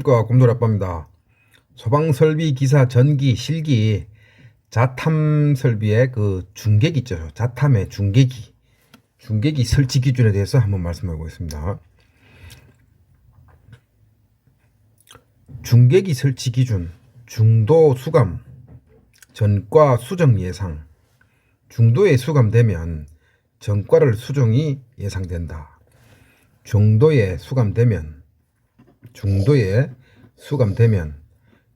안녕하십니까. 곰돌이아빠입니다. 소방설비 기사 전기 실기 자탐 설비의 그 중계기 있죠. 자탐의 중계기 설치 기준에 대해서 한번 말씀해 보겠습니다. 중계기 설치 기준, 중도 수감, 전과 수정 예상. 중도에 수감되면 전과를 수정이 예상된다. 중도에 수감되면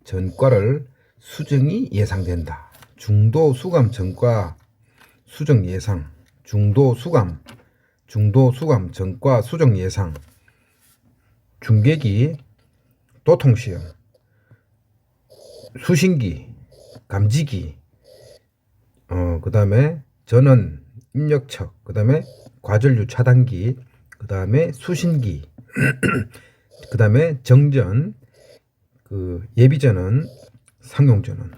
전과를 수정이 예상된다. 중도 수감 전과 수정 예상. 중도 수감 전과 수정 예상. 중계기 도통시험, 수신기, 감지기, 그 다음에 전원 입력척, 그 다음에 과전류 차단기, 그 다음에 수신기, 그 다음에 정전, 예비전원, 상용전원.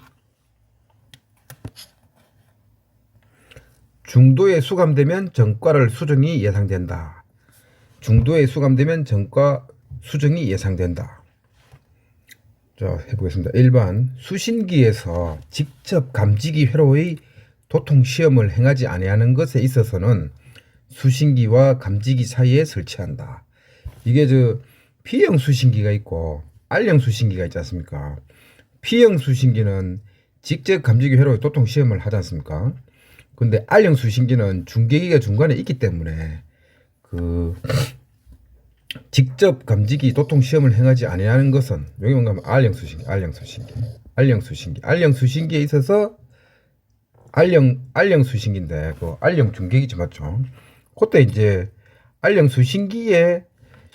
중도에 수감되면 전과를 수정이 예상된다. 중도에 수감되면 전과 수정이 예상된다. 자, 해보겠습니다. 1번 수신기에서 직접 감지기 회로의 도통 시험을 행하지 아니하는 것에 있어서는 수신기와 감지기 사이에 설치한다. 이게 P형 수신기가 있고 R형 수신기가 있지 않습니까? P형 수신기는 직접 감지기 회로의 도통 시험을 하지 않습니까? 근데 R형 수신기는 중계기가 중간에 있기 때문에 직접 감지기 도통 시험을 행하지 아니하는 것은 여기 뭔가 하면 R형 수신기에 있어서 R형 수신기인데 R형 중계기지 맞죠? 그때 이제 R형 수신기에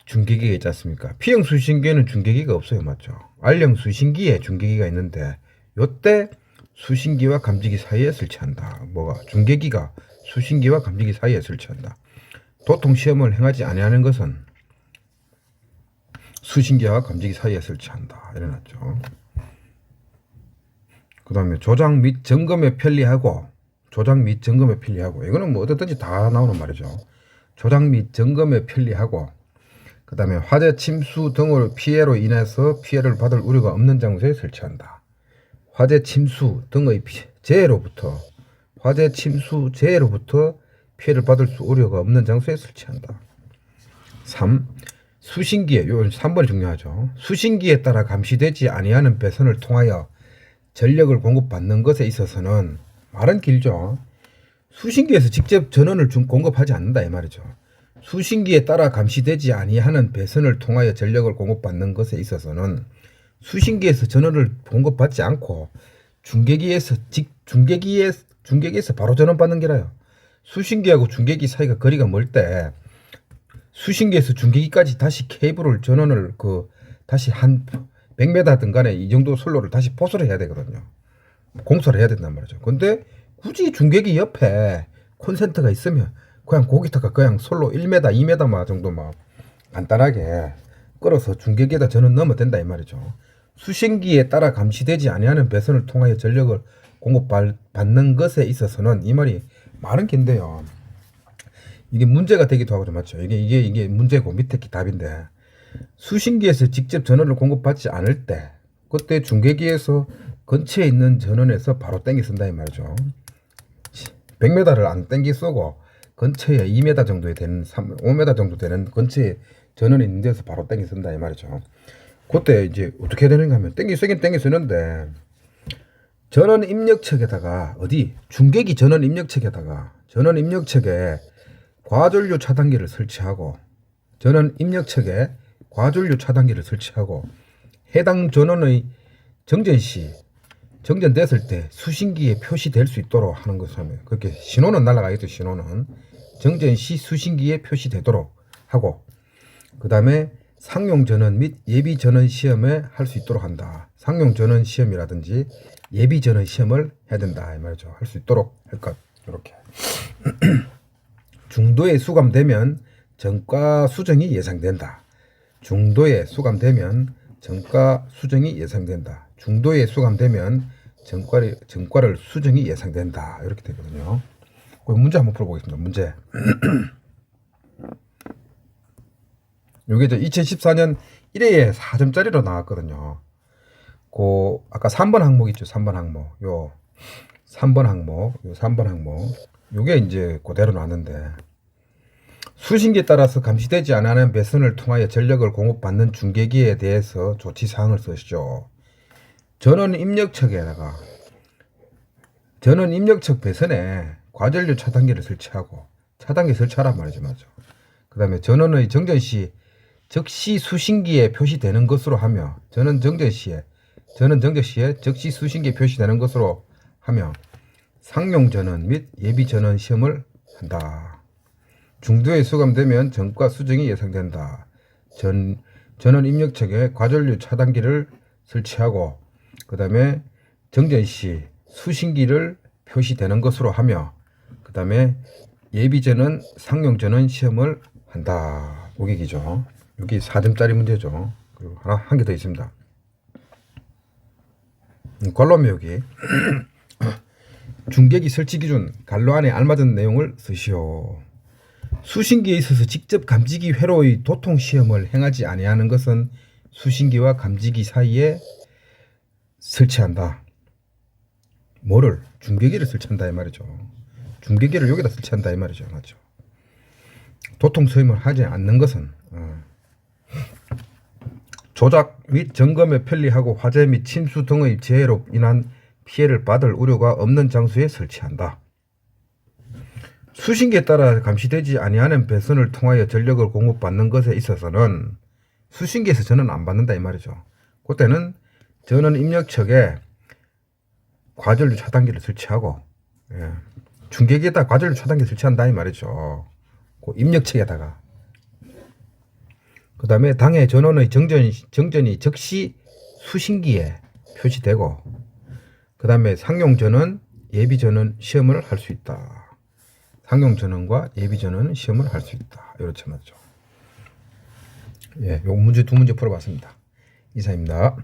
중계기가 있지 않습니까? P형 수신기에는 중계기가 없어요, 맞죠? R형 수신기에 중계기가 있는데 요때 수신기와 감지기 사이에 설치한다. 중계기가 수신기와 감지기 사이에 설치한다. 도통 시험을 행하지 아니하는 것은 수신기와 감지기 사이에 설치한다. 이래놨죠. 그 다음에 조작 및 점검에 편리하고, 이거는 뭐 어떻든지 다 나오는 말이죠. 조작 및 점검에 편리하고, 그 다음에 화재 침수 등의 피해로 인해서 피해를 받을 우려가 없는 장소에 설치한다. 화재 침수 등의 재해로부터 피해를 받을 우려가 없는 장소에 설치한다. 3. 수신기에, 요 3번이 중요하죠. 수신기에 따라 감시되지 아니하는 배선을 통하여 전력을 공급받는 것에 있어서는, 말은 길죠. 수신기에서 직접 전원을 공급하지 않는다 이 말이죠. 수신기에 따라 감시되지 아니하는 배선을 통하여 전력을 공급받는 것에 있어서는 수신기에서 전원을 공급받지 않고 중계기에서 바로 전원받는 게라요. 수신기하고 중계기 사이가 거리가 멀 때 수신기에서 중계기까지 다시 케이블을 전원을 다시 한 100m든 간에 이 정도 선로를 다시 포설을 해야 되거든요. 공설을 해야 된단 말이죠. 근데 굳이 중계기 옆에 콘센트가 있으면 그냥 거기다가 그냥 선로 1m, 2m 정도만 간단하게 끌어서 중계기에다 전원 넣으면 된다 이 말이죠. 수신기에 따라 감시되지 아니하는 배선을 통하여 전력을 공급받는 것에 있어서는, 이 말은 긴데요. 이게 문제가 되기도 하고, 맞죠? 이게 문제고 밑에 게 답인데, 수신기에서 직접 전원을 공급받지 않을 때 그때 중계기에서 근처에 있는 전원에서 바로 땡겨 쓴다 이 말이죠. 100m를 안 땡겨 쓰고 근처에 2m 정도에 되는 5m 정도 되는 근처에 전원이 있는 데서 바로 땡겨 쓴다 이 말이죠. 그때 이제 어떻게 되는가 하면 땡겨 쓰긴 땡겨 쓰는데, 전원 입력책에다가 중계기 전원 입력책에 과전류 차단기를 설치하고, 해당 전원의 정전됐을 때 수신기에 표시될 수 있도록 하는 것을 하면, 그렇게 신호는 날아가겠죠. 신호는 정전 시 수신기에 표시되도록 하고, 그 다음에 상용 전원 및 예비 전원 시험에 할 수 있도록 한다. 상용 전원 시험이라든지 예비 전원 시험을 해야 된다 이 말이죠. 할 수 있도록 할 것. 이렇게. 중도에 수감되면 전과 수정이 예상된다. 중도에 수감되면 전과를 수정이 예상된다. 이렇게 되거든요. 문제 한번 풀어보겠습니다. 문제. 요게 2014년 1회에 4점짜리로 나왔거든요. 그 아까 3번 항목 있죠. 3번 항목. 요 3번 항목. 요 3번 항목. 요게 이제 그대로 나왔는데 수신기에 따라서 감시되지 않은 배선을 통하여 전력을 공급받는 중계기에 대해서 조치사항을 쓰시죠. 전원 입력척에다가 전원 입력척 배선에 과전류 차단기를 설치하고 차단기 설치하란 말이죠. 맞죠? 그 다음에 전원의 정전 시 즉시 수신기에 표시되는 것으로 하며 전원 정전 시에 즉시 수신기에 표시되는 것으로 하며 상용 전원 및 예비 전원 시험을 한다. 중도에 수감되면 전과 수정이 예상된다. 전원 입력척에 과전류 차단기를 설치하고 그 다음에 정전 시 수신기를 표시되는 것으로 하며 그 다음에 예비 전원, 상용 전원 시험을 한다. 고객이죠. 여기 4점짜리 문제죠. 그리고 한 개 더 있습니다. 관로 외우기. 중계기 설치 기준 관로 안에 알맞은 내용을 쓰시오. 수신기에 있어서 직접 감지기 회로의 도통 시험을 행하지 아니하는 것은 수신기와 감지기 사이에 설치한다. 뭐를? 중계기를 설치한다 이 말이죠. 중계기를 여기다 설치한다 이 말이죠. 맞죠? 도통 시험을 하지 않는 것은 조작 및 점검에 편리하고 화재 및 침수 등의 재해로 인한 피해를 받을 우려가 없는 장소에 설치한다. 수신기에 따라 감시되지 아니하는 배선을 통하여 전력을 공급받는 것에 있어서는 수신기에서 전원 안 받는다 이 말이죠. 그때는 전원 입력척에 과전류 차단기를 설치하고 중계기에다 과전류 차단기 설치한다 이 말이죠. 그 입력척에다가 그 다음에 당해 전원의 정전이 즉시 수신기에 표시되고 그 다음에 상용 전원, 예비 전원 시험을 할 수 있다. 상용 전원과 예비 전원 시험을 할 수 있다. 이렇게 맞죠. 요 문제 두 문제 풀어봤습니다. 이상입니다.